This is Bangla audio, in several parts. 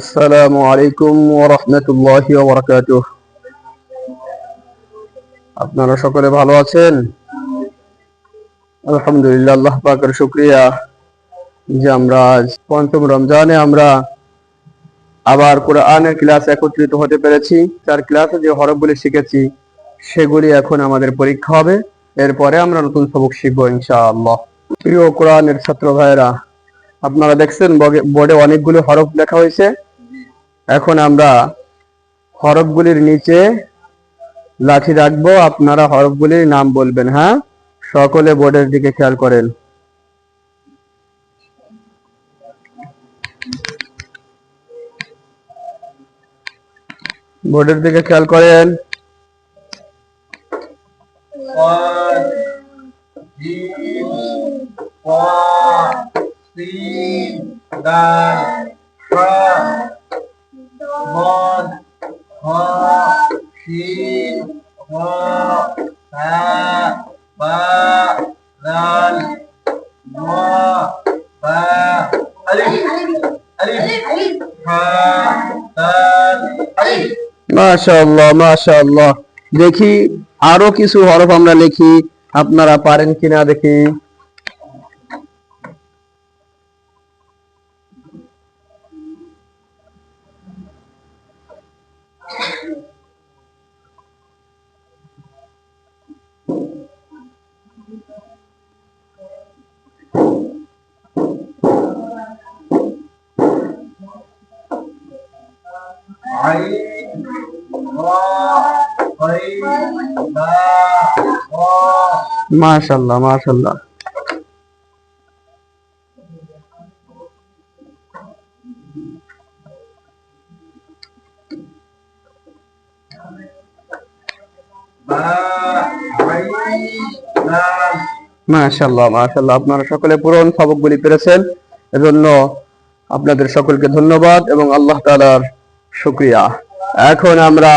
আসসালামু আলাইকুম ওয়া রাহমাতুল্লাহি ওয়া বারাকাতুহু। আপনারা সকলে ভালো আছেন? আলহামদুলিল্লাহ, আল্লাহ পাকের শুকরিয়া যে আমরা আজ পঞ্চম রমজানে আমরা আবার কোরআনের ক্লাস একত্রিত হতে পেরেছি। তার ক্লাসে যে হরফগুলি শিখেছি সেগুলি এখন আমাদের পরীক্ষা হবে। এরপরে আমরা নতুন সবক শিখবো ইনশাআল্লাহ। প্রিয় কোরআনের ছাত্র ভাইয়েরা, আপনারা দেখছেন বোর্ডে অনেকগুলো হরফ লেখা হয়েছে। এখন আমরা হরফগুলির নিচে লাঠি রাখবো, আপনারা হরফগুলির নাম বলবেন। হ্যাঁ, সকলে বোর্ডের দিকে খেয়াল করেন। বোর্ডের দিকে খেয়াল করেন। মাশাআল্লাহ মাশাআল্লাহ। দেখি আরো কিছু হরফ আমরা লিখি, আপনারা পারেন কিনা দেখি। মাশাআল্লাহ মাশাআল্লাহ। মাশাআল্লাহ মাশাআল্লাহ, আপনারা সকলে পুরো সবকগুলি পেরেছেন, এজন্য আপনাদের সকলকে ধন্যবাদ এবং আল্লাহ তাআলার শুকরিয়া। এখন আমরা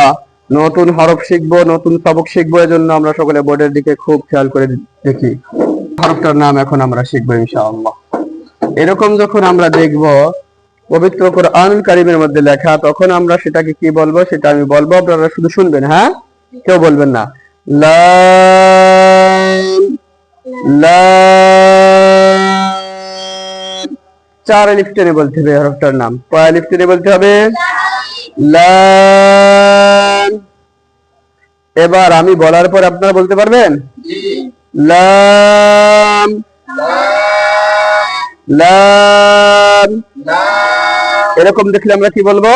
নতুন হরফ শিখবো, নতুন সবক শিখবো, এজন্য আমরা সকলে বোর্ডের দিকে খুব খেয়াল করে দেখি। হরফটার নাম এখন আমরা শিখবো ইনশাআল্লাহ। এরকম যখন আমরা দেখব পবিত্র কোরআনুল কারীমের মধ্যে লেখা, তখন আমরা সেটাকে কি বলবো সেটা আমি বলবো, আপনারা শুধু শুনবেন। হ্যাঁ, কেউ বলবেন না। লাম লাম, 4 আলিফ টেনে বলতে হবে হরফটার নাম। কয় আলিফ টেনে বলতে হবে? লাম। এবার আমি বলার পর আপনারা বলতে পারবেন? লাম লাম। এরকম দেখলে আমরা কি বলবো?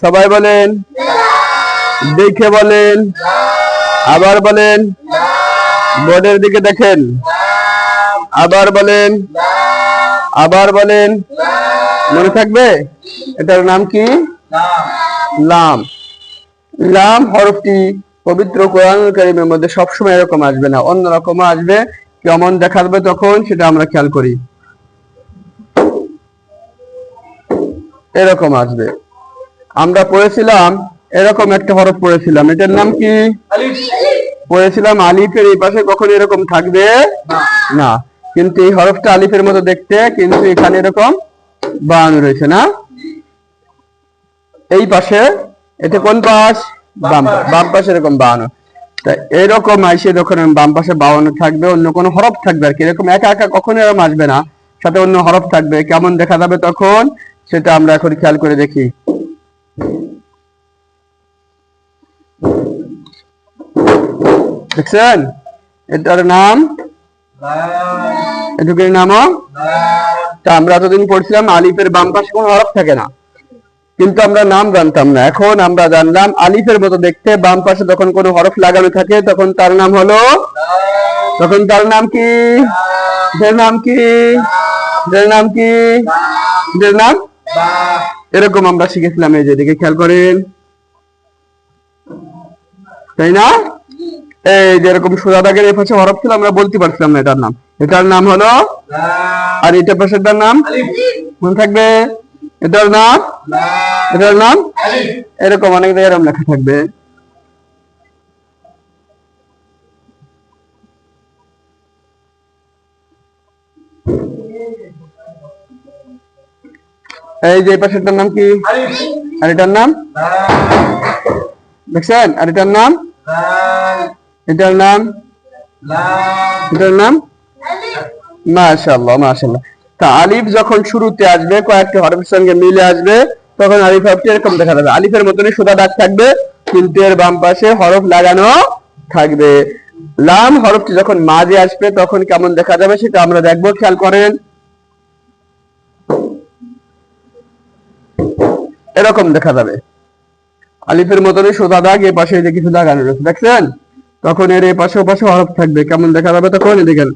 সবাই বলেন, দেখে বলেন, আবার বলেন, বোর্ডের দিকে দেখেন, আবার বলেন, আবার বলেন। মনে থাকবে? এটার নাম কি? লাম। লাম হরফটি পবিত্র কোরআনুল কারীমের মধ্যে সবসময় এরকম আসবে না, অন্যরকম আসবে। কেমন দেখাবে তখন সেটা আমরা খেয়াল করি। এরকম আসবে। আমরা পড়েছিলাম এরকম একটা হরফ পড়েছিলাম, এটার নাম কি? পড়েছিলাম আলিফের এই পাশে কখন এরকম থাকবে না, কিন্তু এই হরফটা আলিফের মতো দেখতে, কিন্তু এখানে এরকম বান রয়েছে না, এই পাশে। এটা কোন পাশ? বাম পাশে এরকম বান। তা এরকম আইসে যখন বাম পাশে 52 থাকবে, অন্য কোনো হরফ থাকবে আর কি, এরকম একা একা কখনো এরকম আসবে না, সাথে অন্য হরফ থাকবে। কেমন দেখা যাবে তখন সেটা আমরা এখন খেয়াল করে দেখি। দেখছেন? এটার নাম এটুকুর নামও। তা আমরা এতদিন পড়ছিলাম আলিফের বাম পাশে কোনো হরফ থাকে না, কিন্তু আমরা নাম জানতাম না। এখন আমরা জানলাম আলিফের মতো দেখতে বাম পাশে যখন কোনো হরফ লাগানো থাকে তখন তার নাম হলো, তখন তার নাম কি? এর নাম কি? এর নাম কি? এর নাম। এরকম আমরা শিখেছিলাম, এই যে দিকে খেয়াল করেন, তাই না? এই যেরকম সোজা দাগের এই পাশে হরফ ছিল, আমরা বলতে পারছিলাম না এটার নাম। এটার নাম হলো, আর এটা পাশেরটার নাম মনে থাকবে, এটার নাম, এটার নাম। এরকম অনেক জায়গায় এরকম লেখা থাকবে। এই যে এই পাশেরটার নাম কি? আর এটার নাম দেখছেন? আর এটার নাম এটার নাম এটার নাম মাশাআল্লাহ মাশাআল্লাহ। তা আলিফ যখন শুরুতে আসবে কয়েকটি হরফের সঙ্গে মিলে আসবে তখন আলিফ হরফটি এরকম দেখা যাবে। আলিফের মতনই সোজা দাগ থাকবে কিন্তু এর বাম পাশে হরফ লাগানো থাকবে। লাম হরফটি যখন মাঝে আসবে তখন কেমন দেখা যাবে সেটা আমরা দেখবো, খেয়াল করেন। এরকম দেখা যাবে, আলিফের মতনই সোজা দাগ, এ পাশে যে কিছু লাগানো রয়েছে দেখছেন? তখন এর এ পাশে ও পাশে হরফ থাকবে, কেমন দেখা যাবে তখন? দেখেন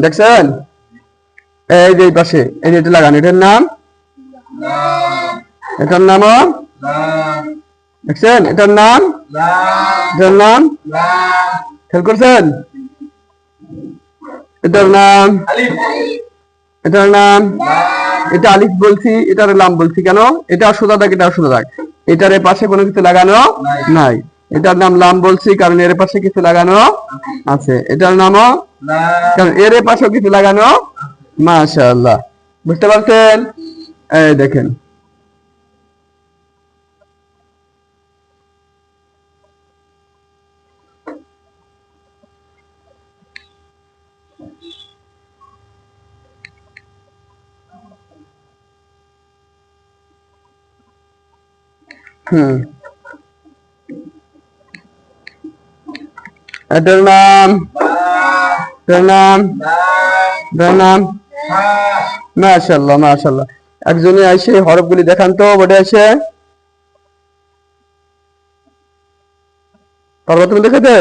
দেখছেন? এই যে এই পাশে এই যে এটা লাগানো, এটার নাম এটার নাম দেখছেন? এটার নাম খেয়াল করছেন? এটার নাম এটা আলিফ বলছি, এটার লাম বলছি কেন? এটা সোজা দাগ, এটা সোজা দাগ, এটার এর পাশে কোনো কিছু লাগানো নাই। এটার নাম লাম বলছি কারণ এর পাশে কিছু লাগানো আছে। এটার নামও কারণ এর পাশেও কিছু লাগানো। মাশাআল্লাহ, বুঝতে পারছেন? এই দেখেন এটার নাম মাশাআল্লাহ মাশাআল্লাহ। একজনে আইসে হরফগুলি দেখান তো, বোর্ডে আছে পারবা তুমি দেখাতে?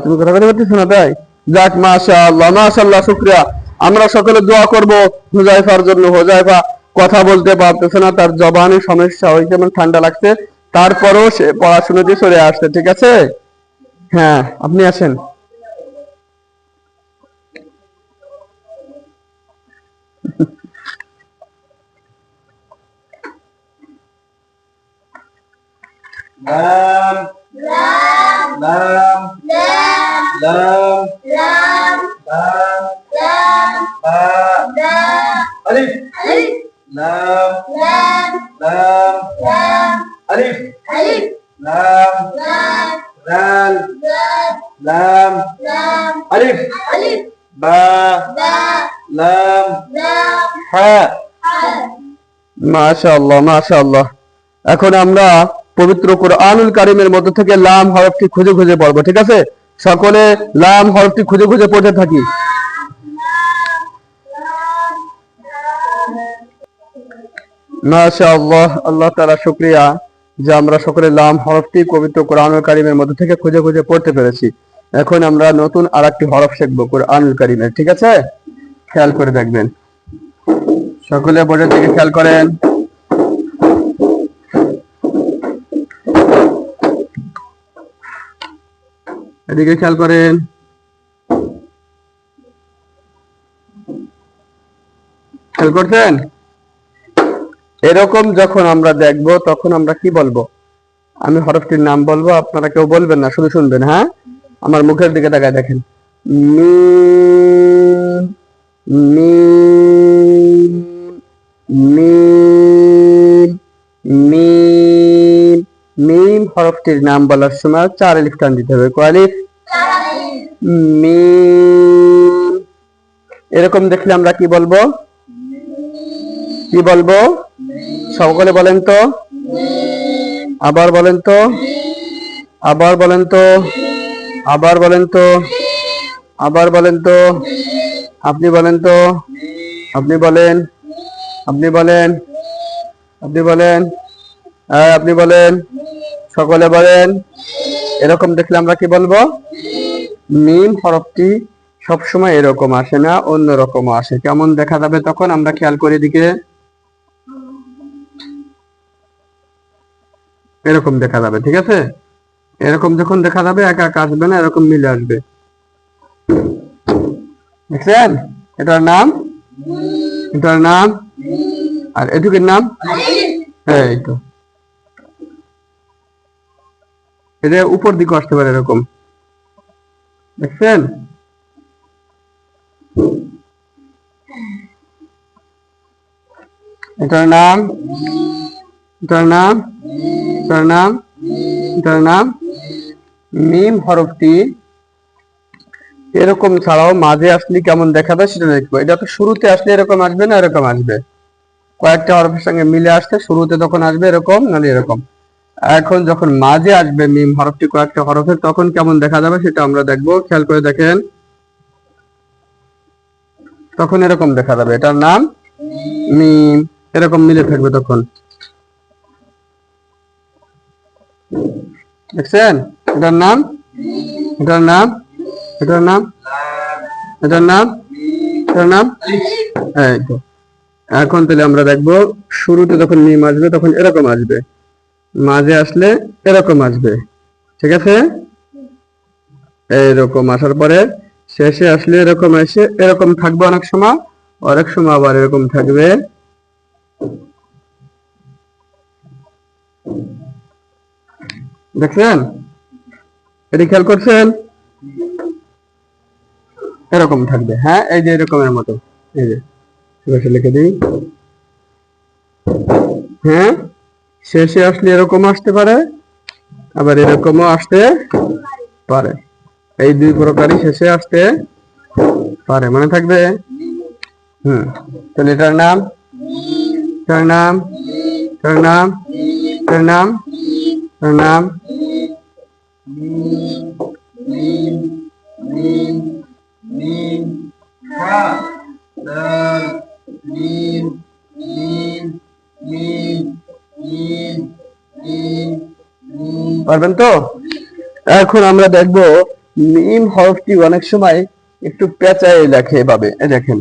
তুমি কথা বলতে পারতেছ না তাই? যাক মাশাআল্লাহ মাশাআল্লাহ, শুকরিয়া। আমরা সকলে দোয়া করব হুজাইফার জন্য। হুজাইফা কথা বলতে পারতেছে না, তার জবানে সমস্যা হয়েছে, মানে ঠান্ডা লাগছে, তারপরও সে পড়াশোনাতে চলে আসছে। ঠিক আছে? হ্যাঁ, আপনি আসেন। মাশাআল্লাহ মাশাআল্লাহ। এখন আমরা পবিত্র কুরআনুল কারীমের মধ্যে থেকে লাম হরফটি খুঁজে খুঁজে পড়বো। ঠিক আছে? সকলে লাম হরফটি খুঁজে খুঁজে পড়তে থাকি। মাশাআল্লাহ, আল্লাহ তাআলা শুকরিয়া যে আমরা সকলে লাম হরফটি পবিত্র কুরআনুল কারীমের মধ্যে থেকে খুঁজে খুঁজে পড়তে পেরেছি। এখন আমরা নতুন আরেকটি হরফ শিখবো কুরআনুল কারীমের। ঠিক আছে? খেয়াল করে দেখবেন, সকলে বোর্ডের দিকে খেয়াল করেন। এদিকে খেয়াল করেন, খেয়াল করছেন? এরকম যখন আমরা দেখব তখন আমরা কি বলবো? আমি হরফটির নাম বলবো, আপনারা কেউ বলবেন না, শুধু শুনবেন। হ্যাঁ, আমার মুখের দিকে তাকায় দেখেন। মিম মিম মিম মিম মিম হরফটির নাম বলার সময় 4 আলিফ টান দিতে হবে। কয় আলিফ? মিম। এরকম দেখলে আমরা কি বলবো? কি বলবো? সকলে বলেন তো, আবার বলেন তো, আবার বলেন তো, আবার বলেন তো, আবার বলেন তো, আপনি বলেন তো, আপনি বলেন, আপনি বলেন, আপনি বলেন, আপনি বলেন, সকলে বলেন। এরকম দেখলে আমরা কি বলবো? মিম হরফটি সবসময় এরকম আসে না, অন্য রকম আসে। কেমন দেখা যাবে তখন? আমরা খেয়াল করে দিকে এরকম দেখা যাবে। ঠিক আছে? এরকম যখন দেখা যাবে একা একা আসবে না, এরকম মিলে আসবে। দেখছেন? এটার নাম, এটার নাম, আর এটুকুর নাম এই তো। এটা উপর দিকে আসতে পারে এরকম, দেখছেন? এটার নাম এটার নাম এটার নাম এটার নাম মিম। হরফটি এরকম ছাড়াও মাঝে আসলে কেমন দেখা যায় সেটা দেখবো। এটা তো শুরুতে আসলে এরকম আসবে না, এরকম আসবে। কয়েকটা হরফের সঙ্গে মিলে আসতে শুরুতে তখন আসবে এরকম, নাহলে এরকম। এখন যখন মাঝে আসবে মিম হরফটি কয়েকটা হরফের, তখন কেমন দেখা যাবে সেটা আমরা দেখবো। খেয়াল করে দেখেন, তখন এরকম দেখা যাবে। এটার নাম মিম, এরকম মিলে থাকবে তখন, দেখছেন? এটার নাম এটার নাম এটার নাম এটার নাম এটার নাম এই তো। এখন তাহলে আমরা দেখবো, শুরুতে যখন মিম আসবে তখন এরকম আসবে, মাঝে আসলে এরকম আসবে, ঠিক আছে? এরকম আসার পরে শেষে আসলে এরকম এসে এরকম থাকবে অনেক সময়, অনেক সময় আবার এরকম থাকবে। দেখছেন? এটি খেয়াল করছেন? এরকম থাকবে, হ্যাঁ, এই যে এরকমের মতো, এই যে লিখে দিই। হ্যাঁ, শেষে আসলে এরকম আসতে পারে, আবার এরকমও আসতে পারে। এই দুই প্রকারই শেষে আসতে পারে, মনে থাকবে? তাহলে এটার নাম এটার নাম এটার নাম এটার নাম এটার নাম পারবেন তো? এখন আমরা দেখবো মিম হরফটি অনেক সময় একটু পেঁচায় লেখে এভাবে, দেখেন।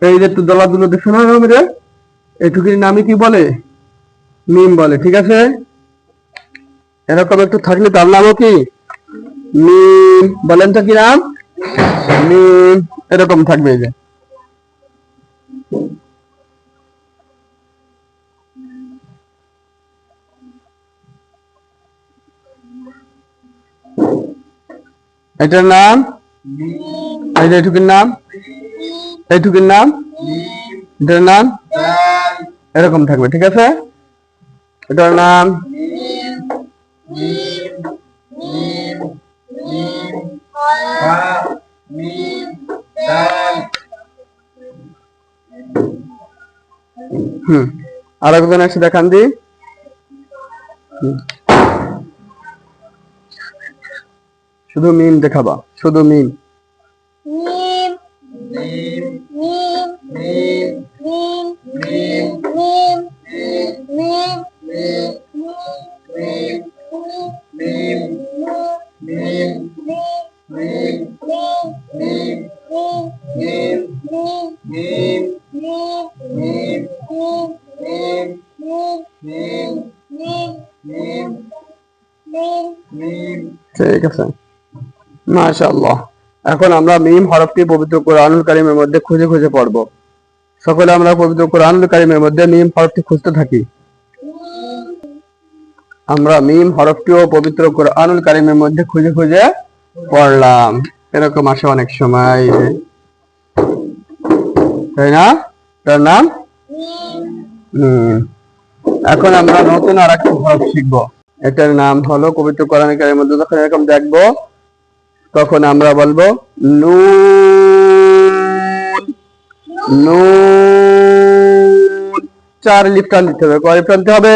এই যে একটু দলাদুলো দেখছো না, এইটুকুর নামই কি বলে? মিম বলে, ঠিক আছে? এরকম একটু থাকলে তার নামও কি মিম। বলেন তো কি নাম? মিম। এরকম থাকবে, এই যে এটার নাম, এই যে এইটুকুর নাম, এইটুকুর নাম, এটার নাম এরকম থাকবে, ঠিক আছে? এটার নাম আর একজন এসে দেখান দি। শুধু মিম দেখাবা, শুধু মিম। ঠিক আছে, মাশাআল্লাহ। এখন আমরা মিম হরফটি পবিত্র কোরআনুল কারীমের মধ্যে খুঁজে খুঁজে পড়ব। সকলে আমরা পবিত্র কোরআনুল কারীমের মধ্যে মিম হরফটি খুঁজতে থাকি। আমরা মিম হরফটিও পবিত্র কোরআনুল কারীমের মধ্যে খুঁজে খুঁজে পড়লাম। এরকম আসে অনেক সময়, তাই না? তার নাম এখন আমরা নতুন আর একটা হরফ শিখবো। এটার নাম হলো, পবিত্র কোরআন কারীমের মধ্যে যখন এরকম দেখবো তখন আমরা বলবো নুন। নুন, 4 লিফ টান দিতে হবে। কয় লিফ টানতে হবে?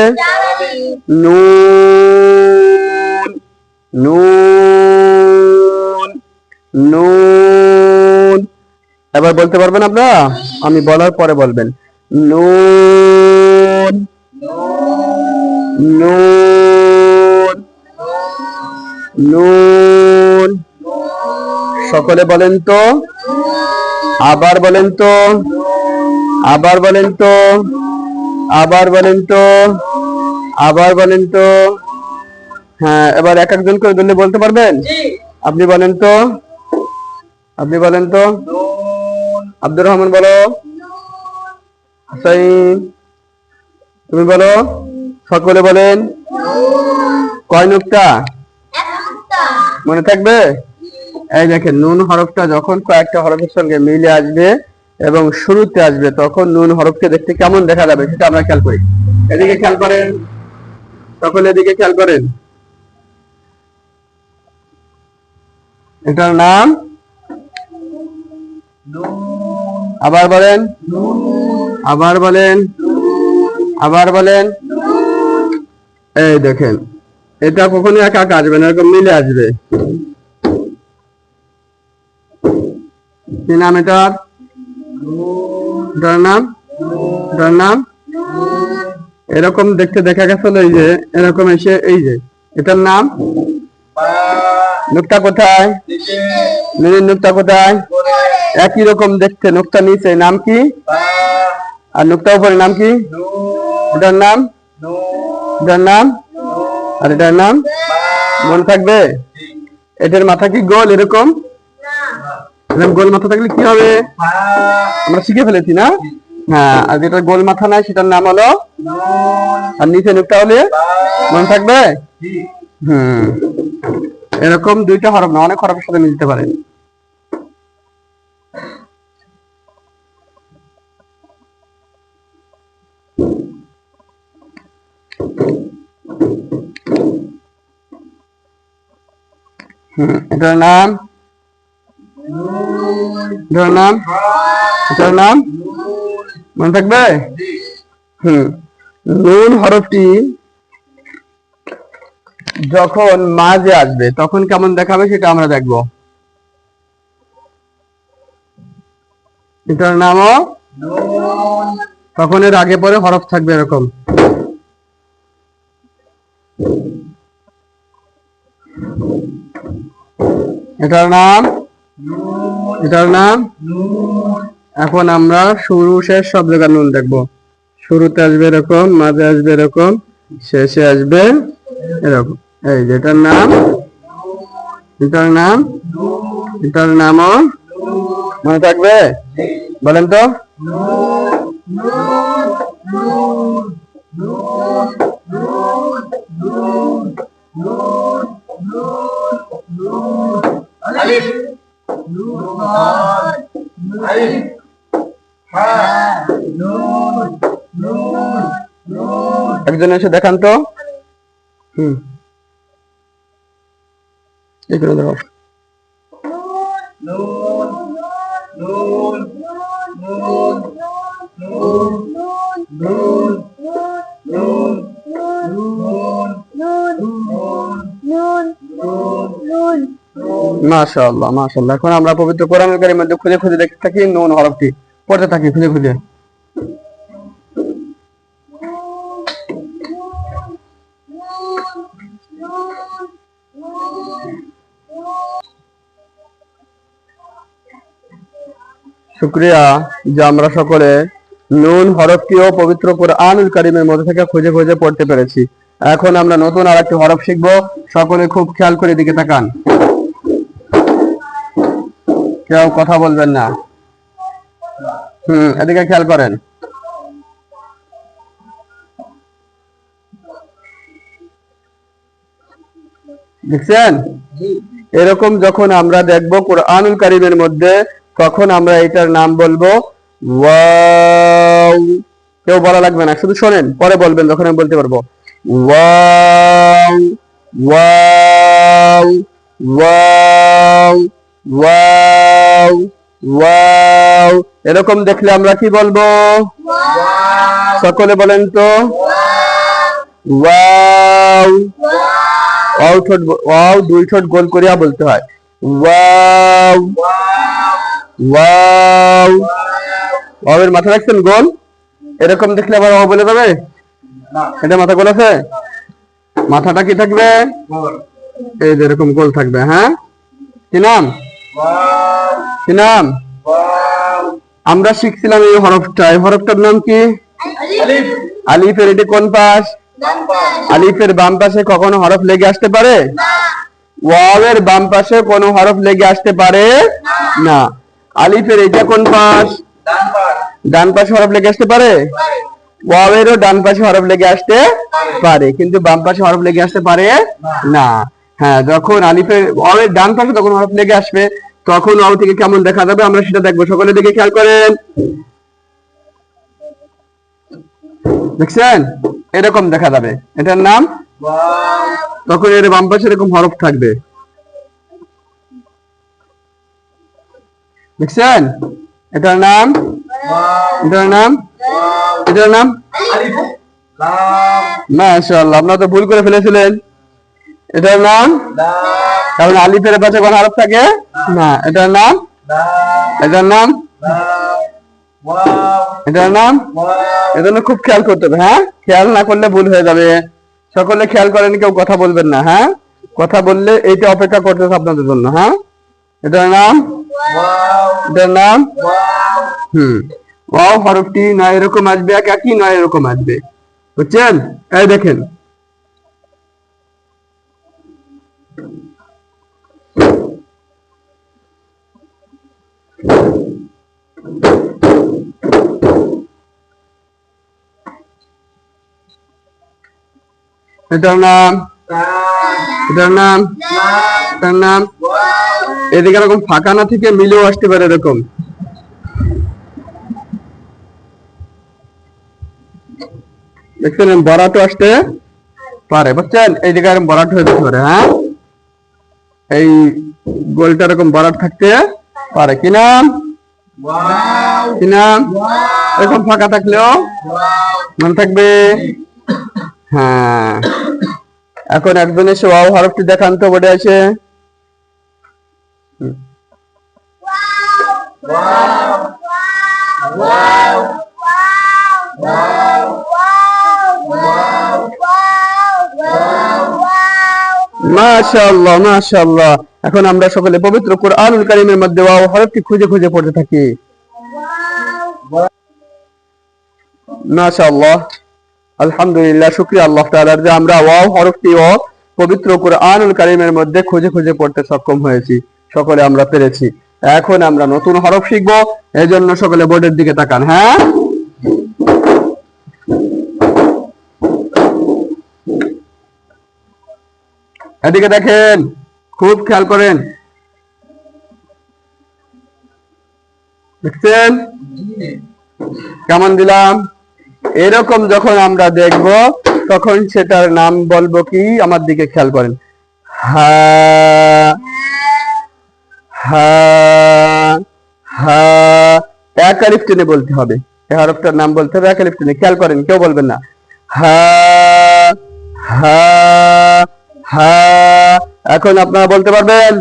নুন নুন নুন। এবার বলতে পারবেন আপনারা? আমি বলার পরে বলবেন। নুন নুন নুন। সকলে বলেন তো, আবার বলেন তো, আবার বলেন তো, আবার বলেন তো, আবার বলেন তো। হ্যাঁ, এবার এক একজন করে ধরলে বলতে পারবেন? আপনি বলেন তো, আপনি বলেন তো। আব্দুর রহমান বলো, হুসাইন তুমি বলো, সকলে বলেন। কয় নুক্তা? মনে থাকবে? এই দেখেন, নুন হরফটা যখন কয়েকটা হরফের সঙ্গে মিলে আসবে এবং শুরুতে আসবে, তখন নুন হরফকে দেখতে কেমন দেখা যাবে সেটা আমরা খেয়াল করি। এদিকে খেয়াল করেন, সকলে এদিকে খেয়াল করেন। এটার নাম, আবার বলেন, আবার বলেন, আবার বলেন। এই দেখেন, এটা কখনো একা একা আসবে না, এরকম মিলে আসবে। কি নাম এটার? এটার নাম, এটার নাম এরকম দেখতে দেখা গেছিল, এই যে এরকম এসে, এই যে এটার নাম। নুক্তা কোথায়? নুনের নুক্তা কোথায়? একই রকম দেখতে, নুক্তা নিচে নাম কি? আর নুক্তা উপরে নাম কি? এটার নাম, এটার নাম, আর এটার নাম। মনে থাকবে? এটার মাথা কি গোল এরকম? গোল মাথা থাকলে কি হবে? আমরা শিখে ফেলেছি না? হ্যাঁ, আর যেটা গোল মাথা নাই সেটার নাম হলো, আর নিচে নুক্তা হলে মনে থাকবে। এরকম দুইটা হরফ না, অনেক হরফের সাথে মিলতে পারে। এটার নাম, এটার নাম, এটার নাম মনে থাকবে। নুন হরফটি যখন মাঝে আসবে তখন কেমন দেখাবে সেটা আমরা দেখব। এটার নামও তখন এর আগে পরে হরফ থাকবে এরকম। এটার নাম, এটার নাম। এখন আমরা শুরু শেষ সব জায়গায় নুন দেখবো। শুরুতে আসবে এরকম, মাঝে আসবে এরকম, শেষে আসবে এরকম। এই যেটার নাম, এটার নাম, এটার নামও মনে থাকবে। বলেন তো। একজন এসে দেখান তো। এখানে দেখো। মাশাআল্লাহ, মাশাআল্লাহ। এখন আমরা পবিত্র কোরআনুল কারীমের মধ্যে খুঁজে খুঁজে দেখতে থাকি নুন হরফটি, পড়তে থাকি খুঁজে খুঁজে। শুকরিয়া যে আমরা সকলে নুন হরফটিও পবিত্র কোরআনুল কারীমের মধ্যে থেকে খুঁজে খুঁজে পড়তে পেরেছি। এখন আমরা নতুন আরেকটি হরফ শিখব। সকলে খুব খেয়াল করে দিকে তাকান, কেউ কথা বলবেন না। এদিকে খেয়াল করেন। দেখছেন? এরকম যখন আমরা দেখব কোরআনুল কারীমের মধ্যে, তখন আমরা এটার নাম বলবো ওয়াও। কেউ বলা লাগবে না, শুধু শোনেন, পরে বলবেন যখন আমি বলতে পারবো। Wow, wow, wow, wow, wow. এরকম দেখলে আমরা কি বলবো? সকলে বলেন তো। ওয়াও। ওয়াও দুই ঠোঁট গোল করিয়া বলতে হয়। Wow, wow. ওয়াওয়ের মাথা রাখছেন গোল, এরকম দেখলে আবার ওয়াও বলে যাবে? এটা মাথা গোল আছে, মাথাটা কি থাকবে? এই যে এরকম গোল থাকবে। হ্যাঁ, কি নাম? কি নাম? আমরা শিখছিলাম এই হরফটা, এই হরফটার নাম কি? আলিফের এটি কোন পাশ? আলিফের বাম পাশে কখনো হরফ লেগে আসতে পারে? ওয়াওয়ের বাম পাশে কোনো হরফ লেগে আসতে পারে না। আলিফের এটা কোন পাশ? ডান পাশে হরফ লেগে আসতে পারে? ওয়াওয়েরও ডান পাশে হরফ লেগে আসতে পারে, কিন্তু বাম পাশে হরফ লেগে আসতে পারে না। হ্যাঁ, যখন আলিফের ওয়াওয়ের ডান পাশে তখন হরফ লেগে আসবে, তখন ওয়াও থেকে কেমন দেখা যাবে আমরা সেটা দেখবো। সকলের দিকে খেয়াল করেন। দেখছেন? এরকম দেখা যাবে, এটার নাম ওয়াও। তখন এর বাম পাশে এরকম হরফ থাকবে, দেখছেন? এটার নাম ওয়াও, এটার নাম ওয়াও, এটার নাম আলিফ লাম। মাশাআল্লাহ, আপনারা তো ভুল করে ফেলেছিলেন। এটার নাম লাম, কারণ আলিফের পাশে কোন হরফ থাকে না। এটার নাম লাম, এটার নাম লাম, ওয়াও, এটার নাম ওয়াও। এজন্য খুব খেয়াল করতে হবে। হ্যাঁ, খেয়াল না করলে ভুল হয়ে যাবে। সকলে খেয়াল করেন, কেউ কথা বলবেন না। হ্যাঁ, কথা বললে এইটা অপেক্ষা করতেছে আপনাদের জন্য। হ্যাঁ, এটার নাম ওয়াও, এটার নাম ওয়াও। ওয়াও হরফটি নয় এরকম আসবে, একই নয় এরকম আসবে, বুঝছেন? এই দেখেন, এটার নাম, এটার নাম, এটার নাম। এদিকে এরকম ফাঁকা না থেকে মিলেও আসতে পারে, এরকম। দেখছেন, বরাটো আসতে পারে, বুঝছেন? এই দিকে এরকম বরাট হয়ে যেতে পারে। হ্যাঁ, এই গোলটা এরকম বরাট থাকতে পারে। কি নাম? কি নাম? এরকম ফাঁকা থাকলেও মনে থাকবে। হ্যাঁ, এখন একজন এসে ওয়াও হরফটি দেখান তো, বোর্ডে আছে। মাশাআল্লাহ, মাশাআল্লাহ। এখন আমরা সকলে পবিত্র কুরআনুল কারীমের মধ্যে ওয়াও হরফটি খুঁজে খুঁজে পড়তে থাকি। মাশাআল্লাহ, আলহামদুলিল্লাহ, শুকরিয়া আল্লাহ তাআলার যে আমরা ওয়াও হরফটি ও পবিত্র কুরআনুল কারীমের মধ্যে খুঁজে খুঁজে পড়তে সক্ষম হয়েছি। সকলে আমরা পেরেছি। এখন আমরা নতুন হরফ শিখবো, এজন্য সকলে বোর্ডের দিকে তাকান। হ্যাঁ, এদিকে দেখেন, খুব খেয়াল করেন। দেখছেন কেমন দিলাম? এরকম যখন আমরা দেখব, তখন সেটার নাম বলবো কি? আমার দিকে খেয়াল করেন। হা, হা, হা। এক আলিফ টেনে বলতে হবে, এই হরফটার নাম বলতে হবে এক আলিফ টেনে। খেয়াল করেন, কেউ বলবেন না। হা, হা, হা। এখন আপনারা বলতে পারবেন,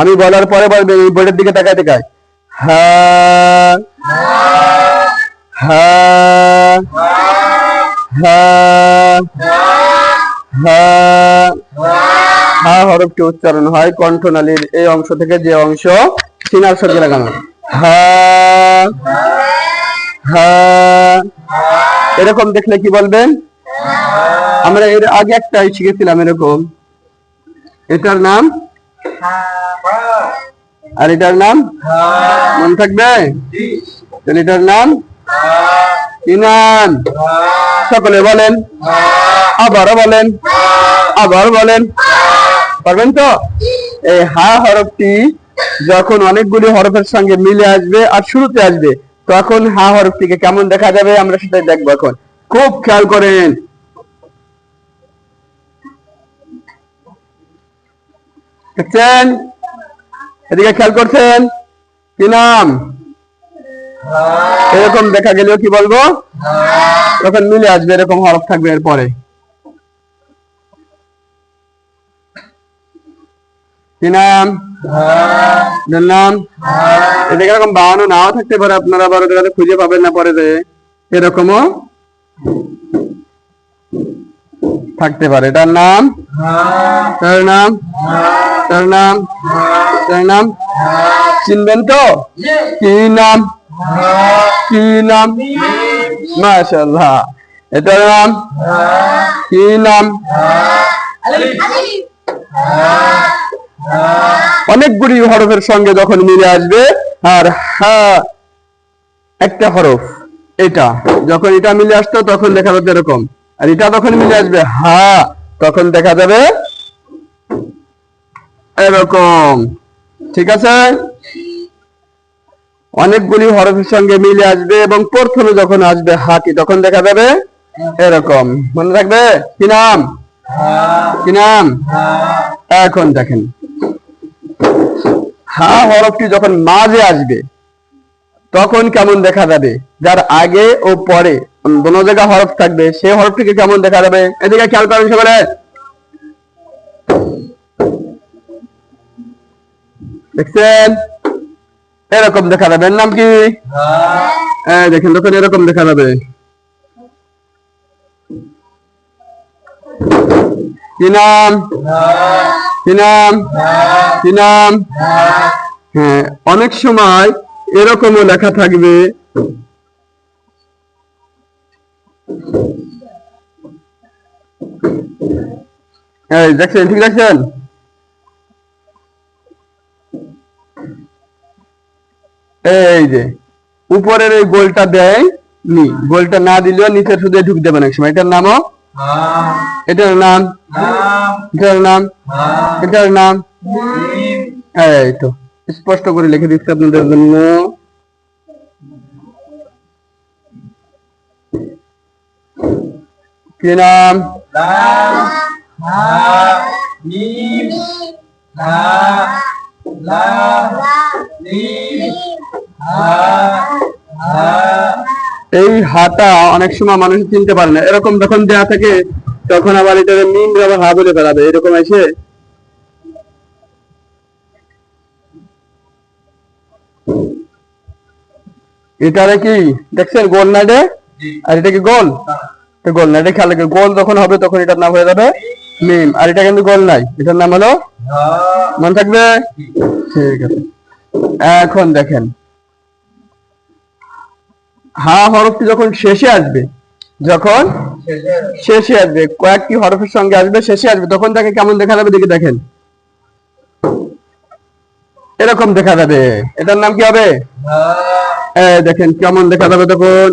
আমি বলার পরে বলবেন। এই বোর্ডের দিকে তাকায় তাকায়। হা, হা, হা, হা। হা হরফটি উচ্চারণ হয় কণ্ঠনালীর এই অংশ থেকে, যে অংশ সিনার সঙ্গে লাগানো। হা, হা। এরকম দেখলে কি বলবেন? আমরা এর আগে একটা শিখেছিলাম এরকম। এটার নাম আর এটার নাম মনে থাকবে? তাহলে এটার নাম কি নাম? সকলে বলেন, আবারও বলেন, আবার বলেন। পারবেন তো? এই হা হরফটি যখন অনেকগুলি হরফের সঙ্গে মিলে আসবে আর শুরুতে আসবে, তখন হা হরফটিকে কেমন দেখা যাবে আমরা সেটাই দেখবো। এখন খুব খেয়াল করেন। দেখছেন? এদিকে খেয়াল করছেন? কি নাম? এরকম দেখা গেলেও কি বলবো? তখন মিলে আসবে, এরকম হরফ থাকবে এরপরে। কি নাম? নাম। এদিকে এরকম বানানো নাও থাকতে পারে, আপনারা আবার খুঁজে পাবেন না পরে, যে এরকমও থাকতে পারে। এটার নাম, তার নাম, তার নাম, তার নাম চিনবেন তো? কি নাম? কি নাম? মাশাআল্লাহ। এটার নাম কি নাম? অনেকগুলি হরফের সঙ্গে যখন মিলে আসবে, আর হা একটা হরফ, এটা যখন এটা মিলে আসতো তখন দেখা যাবে এরকম, আর এটা যখন মিলে আসবে হা তখন দেখা যাবে এরকম। ঠিক আছে, অনেকগুলি হরফের সঙ্গে মিলে আসবে এবং প্রথমে যখন আসবে হাতি তখন দেখা যাবে এরকম। মনে রাখবে কি নাম? কি নাম? এখন দেখেন, হা হরফটি যখন মাঝে আসবে তখন কেমন দেখা যাবে? যার আগে ও পরে দোনো জায়গা হরফ থাকবে সেই হরফটিকে কেমন দেখা যাবে? এদিকে খেয়াল করেন সবাই। দেখছেন এরকম দেখা যাবে। এর নাম কি? দেখেন তখন এরকম দেখা যাবে। কি নাম? কি নাম? কি নাম? হ্যাঁ, অনেক সময় এরকমও লেখা থাকবে, দেখছেন? ঠিক দেখছেন? এই যে উপরের এই গোলটা দেয় নি, গোলটা না দিলেও নিচে শুধু ঢুক দেবে অনেক সময়। এটার নামও, এটার নাম, এটার নাম, এটার নাম। এই তো স্পষ্ট করে লিখে দিচ্ছি আপনাদের জন্য। কি নাম? এই হাটা অনেক সময় মানুষ চিনতে পারে না, এরকম যখন দেয়া থাকে তখন আবার এটা মিম আবার হা বলে ফেলাবে, এরকম আছে। এটারে কি দেখছেন? গোল না এটা? আর এটা কি গোল? গোল না, এটা খেয়াল রাখবে। গোল যখন হবে তখন এটার নাম হয়ে যাবে মিম, আর এটা কিন্তু গোল নাই, এটার নাম হলো, মনে থাকবে? ঠিক আছে, এখন দেখেন হা হরফটি যখন শেষে আসবে, যখন শেষে আসবে কয়েকটি হরফের সঙ্গে আসবে, শেষে আসবে তখন তাকে কেমন দেখা যাবে? দেখে দেখেন এরকম দেখা যাবে। এটার নাম কি হবে? দেখেন কেমন দেখা যাবে তখন।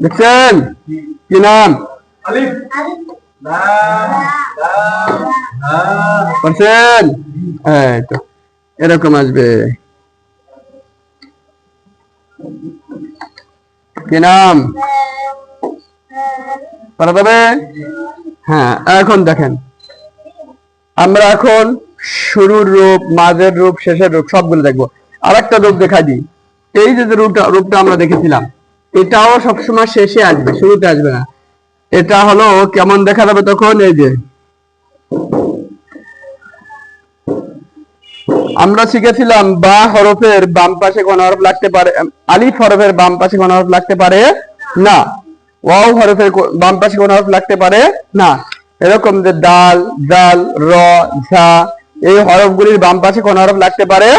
দেখছেন কি নাম? পারছেন? তো এরকম আসবে। কি নাম? পারা যাবে? হ্যাঁ, এখন দেখেন আমরা এখন শুরুর রূপ, মাঝের রূপ, শেষের রূপ সবগুলো দেখবো। আর একটা রূপ দেখা দিই। এই যে রূপটা আমরা দেখেছিলাম, এটাও সবসময় শেষে আসবে, শুরুতে আসবে না। এটা হলো কেমন দেখা যাবে তখন? এই যে আমরা শিখেছিলাম বা হরফের বাম পাশে কোন হরফ লাগতে পারে, আলিফ হরফের বাম পাশে কোন হরফ লাগতে পারে না, ওয়াও হরফের বাম পাশে কোন হরফ লাগতে পারে না। এরকম যে দাল, জাল, র, ঝা এই হরফগুলির বাম পাশে কোন হরফ লাগতে পারে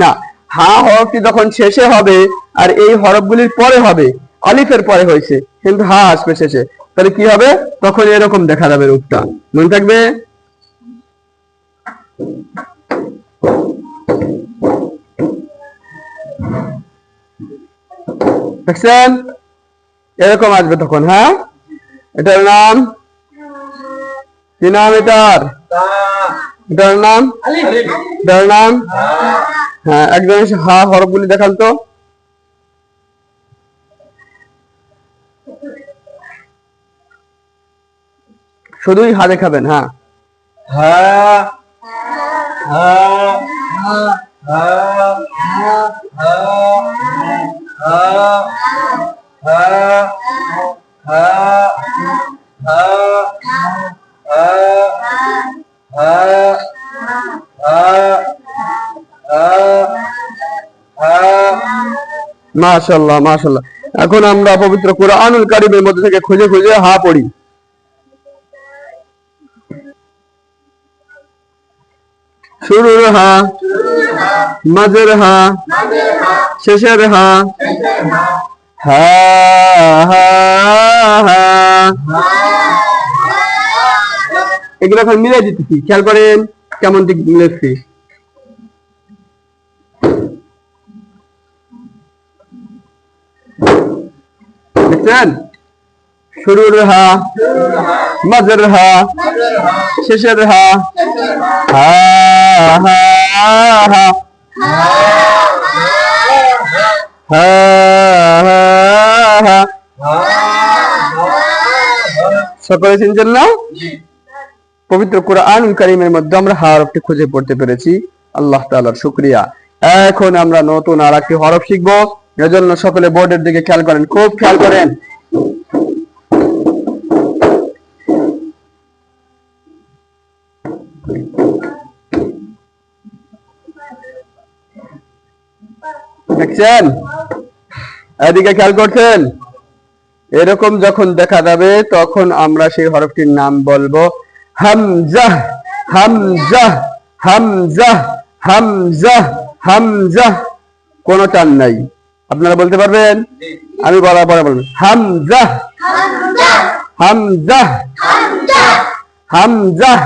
না। হা হরফটি যখন শেষে হবে আর এই হরফগুলির পরে হবে, আলিফের পরে হয়েছে কিন্তু হা আসবে শেষে, তাহলে কি হবে? তখন এরকম দেখা যাবে রূপটা। মনে থাকবে? দেখছেন এরকম আসবে তখন। হ্যাঁ, এটার নাম কি নাম? এটার নাম, এটার নাম। হ্যাঁ, একজন এসে হা হরফগুলি দেখান তো। শুধুই হা দেখাবেন। হ্যাঁ, মাশাআল্লাহ মাশাআল্লাহ। এখন আমরা পবিত্র কুরআনুল কারীমের মধ্যে থেকে খুঁজে খুঁজে হা পড়ি। শুরুর হা, মাঝের হা, শেষের হা। হা হা হা, এগুলো এখন মিলে দিতেছি, খেয়াল করেন কেমন দিক মিলেছি। দেখছেন? শুরুর হা, মাঝের হা, শেষের হা, হা হা হা, হা হা হা। সকলে চিনছেন না? পবিত্র কুরআনুল কারীমের মধ্যে আমরা হরফটি খুঁজে পড়তে পেরেছি। আল্লাহ তাআলার শুকরিয়া। এখন আমরা নতুন আরেকটি হরফ শিখব। এজন্য সকলে বোর্ডের দিকে খেয়াল করেন, খুব খেয়াল করেন। দেখছেন? এদিকে খেয়াল করছেন? এরকম যখন দেখা যাবে তখন আমরা সেই হরফটির নাম বলবো হামজাহ, হামজাহ, হামজাহ, হামজাহ, হামজাহ। কোনো টান নাই। আপনারা বলতে পারবেন? আমি বলার পরে বলবেন হামজাহ, হামজাহ, হামজাহ,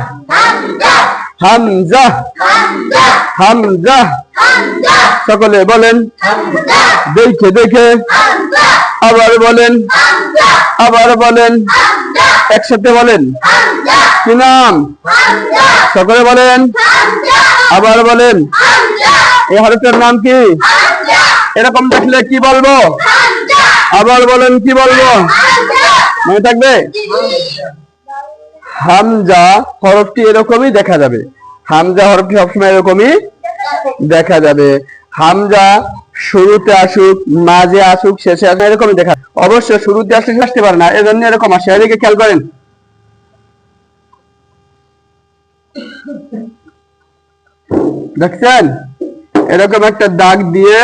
হামজাহ, হামজাহ। সকলে বলেন, দেখে দেখে আবার বলেন, আবার বলেন, একসাথে বলেন। কি নাম? সকলে বলেন, আবার বলেন। এই হরফের নাম কি? এরকম দেখলে কি বলবো? আবার বলেন, কি বলবো? মনে থাকবে? হামজা হরফটি এরকমই দেখা যাবে। হামজা হরফটি সবসময় এরকমই দেখা যাবে। হামজা শুরুতে আসুক, মাঝে আসুক, শেষে আসুক, এরকমই দেখা। অবশ্য শুরুতে আসলে আসতে পারে না, এজন্য এরকম আসে। এদিকে খেয়াল করেন। দেখছেন? এরকম একটা দাগ দিয়ে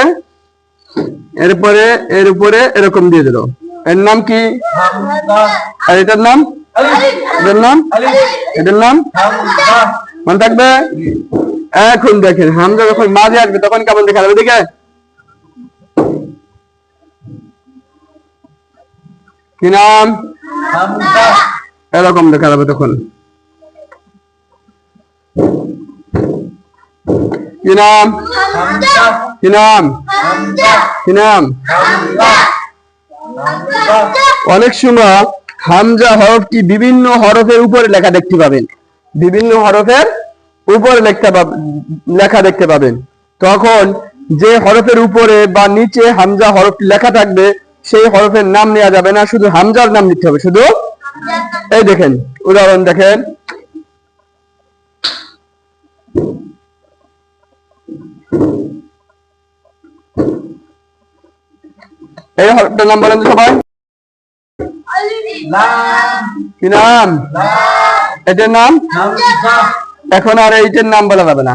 এরপরে এর উপরে এরকম দিয়ে দিল। এর নাম কি? আর এটার নাম? এটার নাম? এটার নাম? মনে থাকবে? এখন দেখেন, হামজা যখন মাঝে আসবে তখন কেমন দেখা যাবে? দেখে কি নাম? এরকম দেখা যাবে তখন। কি নাম? কি নাম? কি নাম? অনেক সময় হামজা হরফটি বিভিন্ন হরফের উপরে লেখা দেখতে পাবেন, বিভিন্ন হরফের উপরে লেখা দেখতে পাবেন। তখন যে হরফের উপরে বা নিচে হামজা হরফটি লেখা থাকবে সেই হরফের নাম নেওয়া যাবে না, শুধু হামজার নাম নিতে হবে। শুধু এই দেখেন, উদাহরণ দেখেন। এই হরফটার নাম বলেন সবাই। কি নাম? এটার নাম? এখন আর এইটার নাম বলা যাবে না।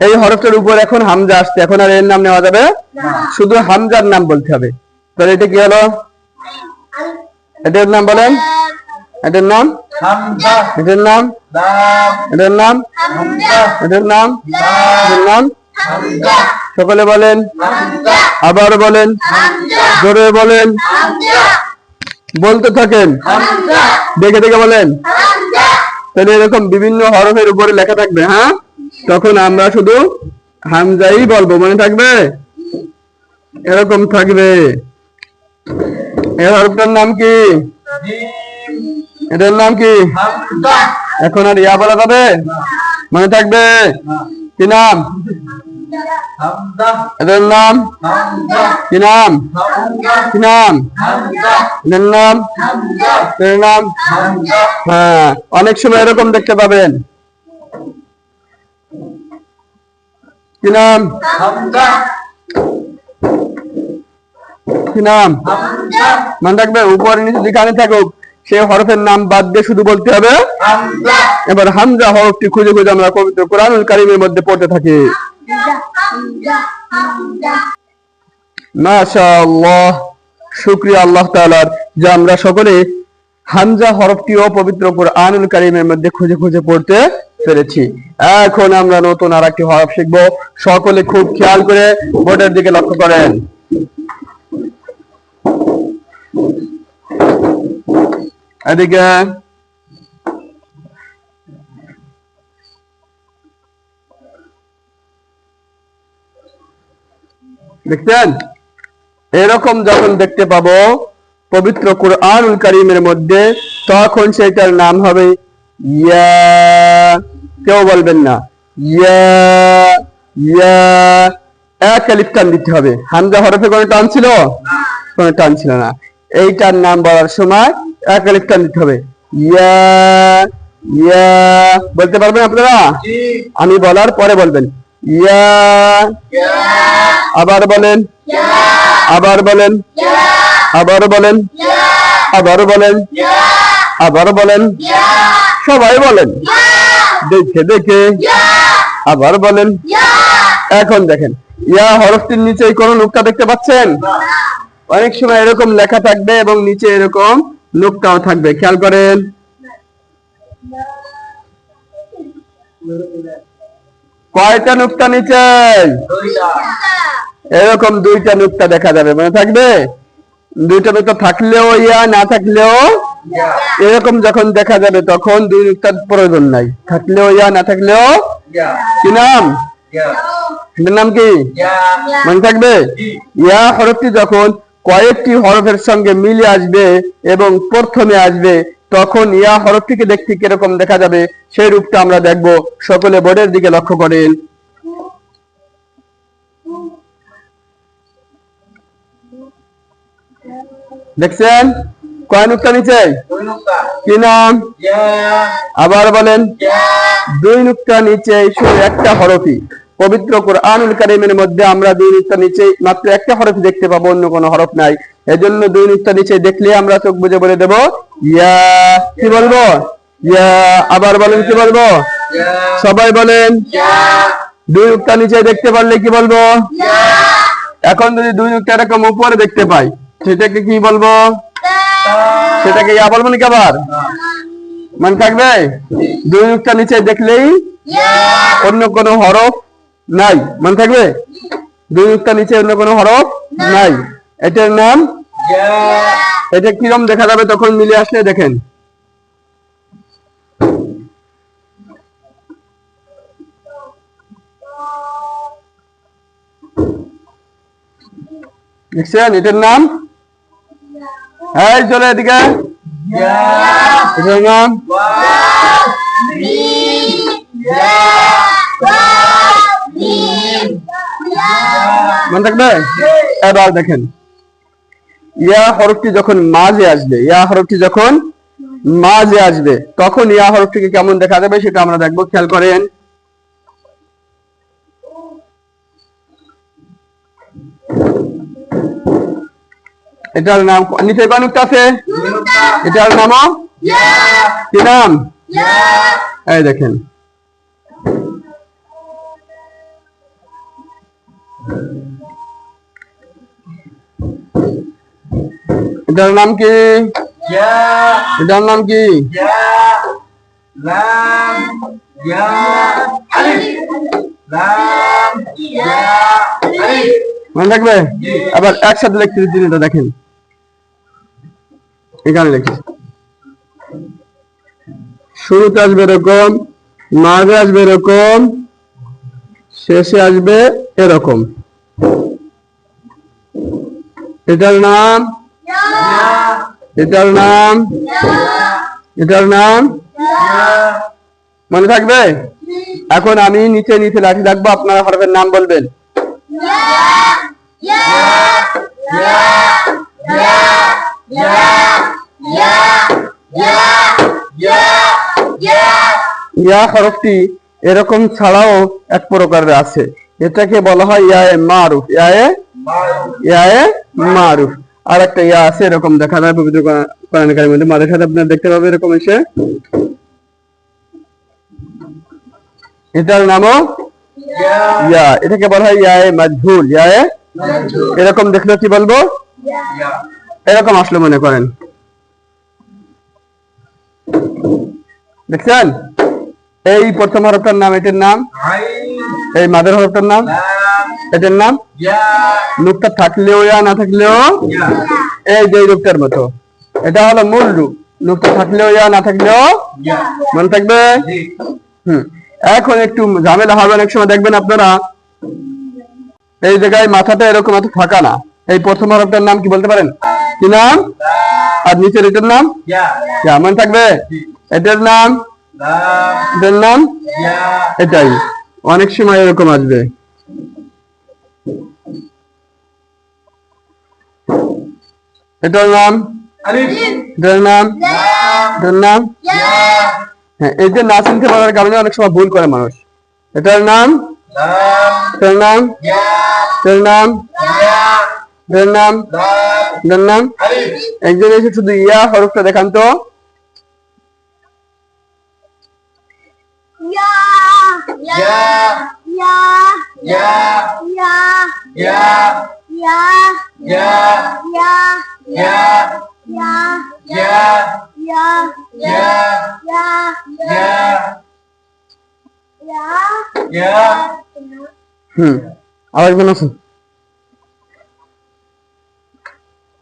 এই হরফটার উপর এখন হামজা আসছে, এখন আর এর নাম নেওয়া যাবে, শুধু হামজার নাম বলতে হবে। তাহলে এটা কি হলো? এটার নাম বলেন। এটার নাম? এটার নাম? এটার নাম? এটার নাম? এটার নাম? সকলে বলেন, আবার বলেন, জোরে বলেন, বলতে থাকেন, দেখে দেখে বলেন। তাহলে এরকম বিভিন্ন হরফের উপরে লেখা থাকবে, হ্যাঁ, তখন আমরা শুধু হামজাই বলবো। মনে থাকবে? এরকম থাকবে। এই হরফটার নাম কি? এটার নাম কি? এখন আর ইয়া বলা যাবে? মনে থাকবে? কি নাম? এটার নাম? কি নাম? কি নাম? এটার নাম? এটার নাম? হ্যাঁ, অনেক সময় এরকম দেখতে পাবেন। কি নাম? কি নাম? মনে থাকবে? উপরে নিচে যেখানে থাকুক সেই হরফের নাম বাদ দিয়ে শুধু বলতে হবে এবার হামজা হরফটি খুঁজে খুঁজে আমরা পবিত্র কোরআনুল কারীমের মধ্যে পড়তে থাকি। মাশাআল্লাহ, শুকরিয়া আল্লাহ তাআলার যে আমরা সকলে হামজা হরফটিও পবিত্র কোরআনুল কারীমের মধ্যে খুঁজে খুঁজে পড়তে পেরেছি। এখন আমরা নতুন আরেকটি হরফ শিখব। সকলে খুব খেয়াল করে বোর্ডের দিকে লক্ষ্য করেন। এদিকে দেখছেন? এরকম যখন দেখতে পাবো পবিত্র কুরআনুল কারীমের মধ্যে, তখন সেটার নাম হবে ইয়া। কেউ বলবেন না ইয়া ইয়া, এক আলিফ টান দিতে হবে। হামজা হরফে কোনো টান ছিল? কোনো টান ছিল না। এইটার নাম বলার সময় এক আলিফ টান দিতে হবে। ইয়া ইয়া, বলতে পারবেন আপনারা? আমি বলার পরে বলবেন ইয়া। আবার বলেন, আবার বলেন, আবার বলেন, আবার বলেন, আবার বলেন, সবাই বলেন দেখে দেখে, আবার বলেন। এখন দেখেন, ইয়া হরফটির নিচে কোন নুক্তা দেখতে পাচ্ছেন? অনেক সময় এরকম লেখা থাকবে এবং নিচে এরকম নুক্তাও থাকবে, খেয়াল করেন। কয়টা নুক্তা নিচে? এরকম দুইটা নুক্তা দেখা যাবে, মনে থাকবে? দুইটা নুক্তা থাকলেও ইয়া, না থাকলেও এরকম যখন দেখা যাবে তখন দুই নুক্তার প্রয়োজন নাই। থাকলেও ইয়া, না থাকলেও কি নাম? এটার নাম কি? মনে থাকবে? ইয়া হরফটি যখন কয়েকটি হরফের সঙ্গে মিলে আসবে এবং প্রথমে আসবে, তখন ইয়া হরফটিকে দেখতে কিরকম দেখা যাবে সেই রূপটা আমরা দেখব। সকলে বোর্ডের দিকে লক্ষ্য করেন। দেখছেন কয় নুক্তা নিচে? কি নাম? আবার বলেন। দুই নুক্তা নিচে শুধু একটা হরফই। পবিত্র কুরআনুল কারীমের মধ্যে আমরা দুই নুক্তা নিচে মাত্র একটা হরফ দেখতে পাবো, অন্য কোনো হরফ নাই। এজন্য দুই নুক্তা নিচে দেখলে আমরা চোখ বুজে বলে দেব ইয়া। কি বলবো? ইয়া। আবার বলেন, কি বলবো? সবাই বলেন। দুই নুক্তা নিচে দেখতে পারলে কি বলবো? এখন যদি দুই নুক্তা এরকম উপরে দেখতে পাই, সেটাকে কি বলবো? সেটাকে ইয়া বলবো নাকি আবার? মনে থাকবে? দুই নুক্তা নিচে দেখলেই অন্য কোনো হরফ নাই, মনে থাকবে? দুই নুক্তা নিচে অন্য কোনো হরফ নাই, এটার নাম। এটা কিরকম দেখা যাবে তখন মিলে আসলে? দেখেন, দেখছেন? এটার নাম, এই চলে এদিকে, এটার নাম মনে থাকবে? এবার দেখেন, ইয়া হরফটি যখন মাঝে আসবে, ইয়া হরফটি যখন মাঝে আসবে তখন ইয়া হরফটিকে কেমন দেখা যাবে সেটা আমরা দেখবো, খেয়াল করেন। এটার নাম নিচে কয় নুক্তা আছে? এটার নামও কি নাম? এই দেখেন, এটার নাম কি? এটার নাম কি? মনে থাকবে? আবার একসাথে লিখতে দিন, দেখেন এখানে লিখি, শুরুতে আসবে এরকম, মাঝে আসবে এরকম, শেষে আসবে এরকম। এটার নাম, এটার নাম, এটার নাম মনে থাকবে? এখন আমি নিচে নিচে লাঠি রাখবো, আপনারা হরফের নাম বলবেন। ইয়া হরফটি এরকম ছাড়াও এক প্রকারের আছে, এটাকে বলা হয় ইয়ায়ে মারুফ। ইয়ায়ে মারুফ। আর একটা ইয়া আছে এরকম দেখা যায় পবিত্র কোরআন কারীমের মধ্যে, মাঝে সাথে আপনারা দেখতে পাবেন এরকম এসে, এটার নামও ইয়া। এটাকে বলা হয় ইয়ায়ে মাজহুল। ইয়ায়ে এরকম দেখলে কি বলবো? এরকম আসলে মনে করেন, দেখছেন? এই প্রথম হরফটার নাম, এটার নাম। এই মাদের হরফটার নাম, এটার নাম। নুক্তা থাকলেও ইয়া, না থাকলেও এই যে রূপটার মতো, এটা হলো মূল রূপ। নুক্তা থাকলেও ইয়া, না থাকলেও মনে থাকবে। এখন একটু ঝামেলা হবে, অনেক সময় দেখবেন আপনারা এই জায়গায় মাথাটা এরকম এত ফাঁকা না। এই প্রথম হরফটার নাম কি বলতে পারেন? কি নাম? আর নিচের এটার নাম ইয়া, মনে থাকবে? এটার নাম এটার নাম এটাই। অনেক সময় এরকম আসবে। এটার নাম এটার নাম এটার নাম হ্যাঁ, এই যে না চিনতে পারার কারণে অনেক সময় ভুল করে মানুষ। এটার নাম এটার নাম এটার নাম এটার নাম এটার নাম। একজন এসে শুধু ইয়া হরফটা দেখান তো। আরেকজন আছে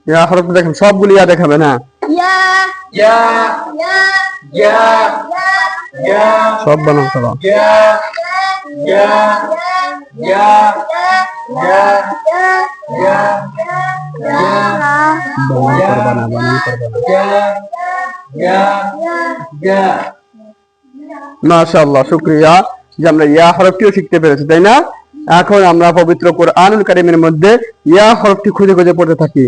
ইয়া হরফটা দেখেন, সবগুলি ইয়া দেখাবে না, সব বানাও সব। মাশাআল্লাহ, শুকরিয়া যে আমরা ইয়া হরফটিও শিখতে পেরেছি, তাই না? এখন আমরা পবিত্র কোরআনুল কারীমের মধ্যে ইয়া হরফটি খুঁজে খুঁজে পড়তে থাকি।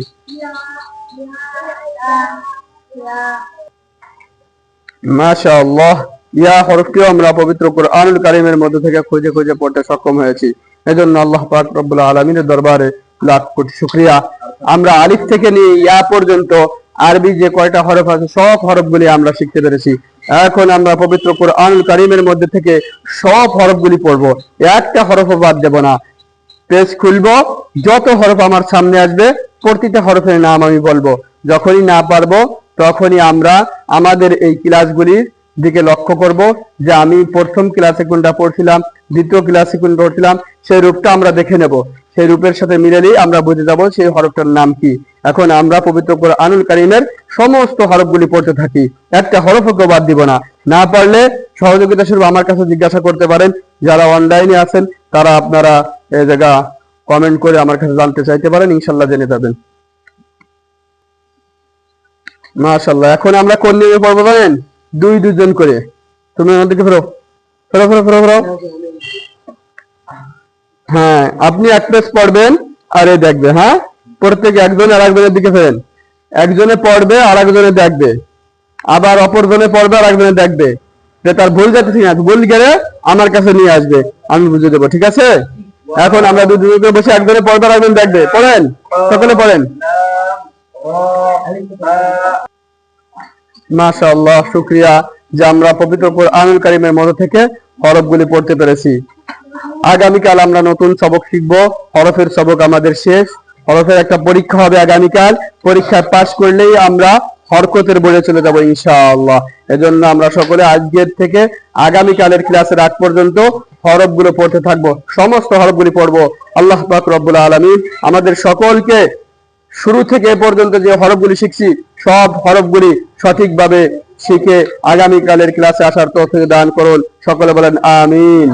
মাশাআল্লাহ, ইয়া হরফটিও আমরা পবিত্র কোরআনুল কারীমের মধ্যে থেকে খুঁজে খুঁজে পড়তে সক্ষম হয়েছি। এজন্য আল্লাহ পাক রব্বুল আলামিনের দরবারে লাখ কোটি শুকরিয়া। আমরা আলিফ থেকে নিয়ে ইয়া পর্যন্ত আরবি যে কয়টা হরফ আছে সব হরফগুলি আমরা শিখতে পেরেছি। এখন আমরা পবিত্র কোরআনুল কারীমের মধ্যে থেকে সব হরফগুলি পড়বো, একটা হরফও বাদ দেব না। পেজ খুলবো, যত হরফ আমার সামনে আসবে প্রতিটা হরফের নাম আমি বলবো। যখনই না পারবো তখনই আমরা আমাদের এই ক্লাসগুলির দিকে লক্ষ্য করব যে আমি প্রথম ক্লাসে কোনটা পড়ছিলাম, দ্বিতীয় ক্লাসে কোনটা পড়ছিলাম, সেই রূপটা আমরা দেখে নেব। সেই রূপের সাথে মিলালেই আমরা বুঝে যাব সেই হরফটার নাম কি। এখন আমরা পবিত্র কোরআনুল কারীমের সমস্ত হরফগুলি পড়তে থাকি, একটা হরফও বাদ দিব না। না পারলে সহযোগিতা স্বরূপ আমার কাছে জিজ্ঞাসা করতে পারেন। যারা অনলাইনে আছেন তারা আপনারা এই জায়গা কমেন্ট করে আমার কাছে জানতে চাইতে পারেন, ইনশাআল্লাহ জেনে যাবেন। মাশাআল্লাহ, এখন আমরা কোন নিয়মে পড়বো জানেন? দুইজন করে। তুমি আমাদেরকে ফেরো ফেরো ফেরো ফেরো ফেরো। হ্যাঁ, আপনি এক পেজ পড়বেন আর এ দেখবে। হ্যাঁ, প্রত্যেক একজন আর একজনের দিকে ফেরেন। একজনে পড়বে আর একজনে দেখবে, আবার অপরজনে পড়বে আর একজনে দেখবে। যে তার ভুল যাচ্ছে ঠিক আছে, ভুল গেলে আমার কাছে নিয়ে আসবে, আমি বুঝে দেবো। ঠিক আছে? এখন আমরা দুজন করে বসে একজনে পড়বে আর একজন দেখবে। পড়েন, সকলে পড়েন। মাশাআল্লাহ, শুকরিয়া যে আমরা পবিত্র কোরআনুল কারীমের মধ্যে থেকে হরফগুলি পড়তে পেরেছি। আগামীকাল আমরা নতুন সবক শিখবো। হরফের সবক আমাদের শেষ। হরফের একটা পরীক্ষা হবে আগামীকাল, পরীক্ষায় পাস করলেই আমরা হরকতের বোর্ডে চলে যাবো ইনশাআল্লাহ। এজন্য আমরা সকলে আজকের থেকে আগামীকালের ক্লাসের আগ পর্যন্ত হরফগুলো পড়তে থাকবো, সমস্ত হরফগুলি পড়বো। আল্লাহ পাক রব্বুল আলামিন আমাদের সকলকে শুরু থেকে এ পর্যন্ত যে হরফগুলি শিখছি সব হরফগুলি সঠিকভাবে শিখে আগামীকালের ক্লাসে আসার তৌফিক দান করুন। সকলে বলেন আমিন।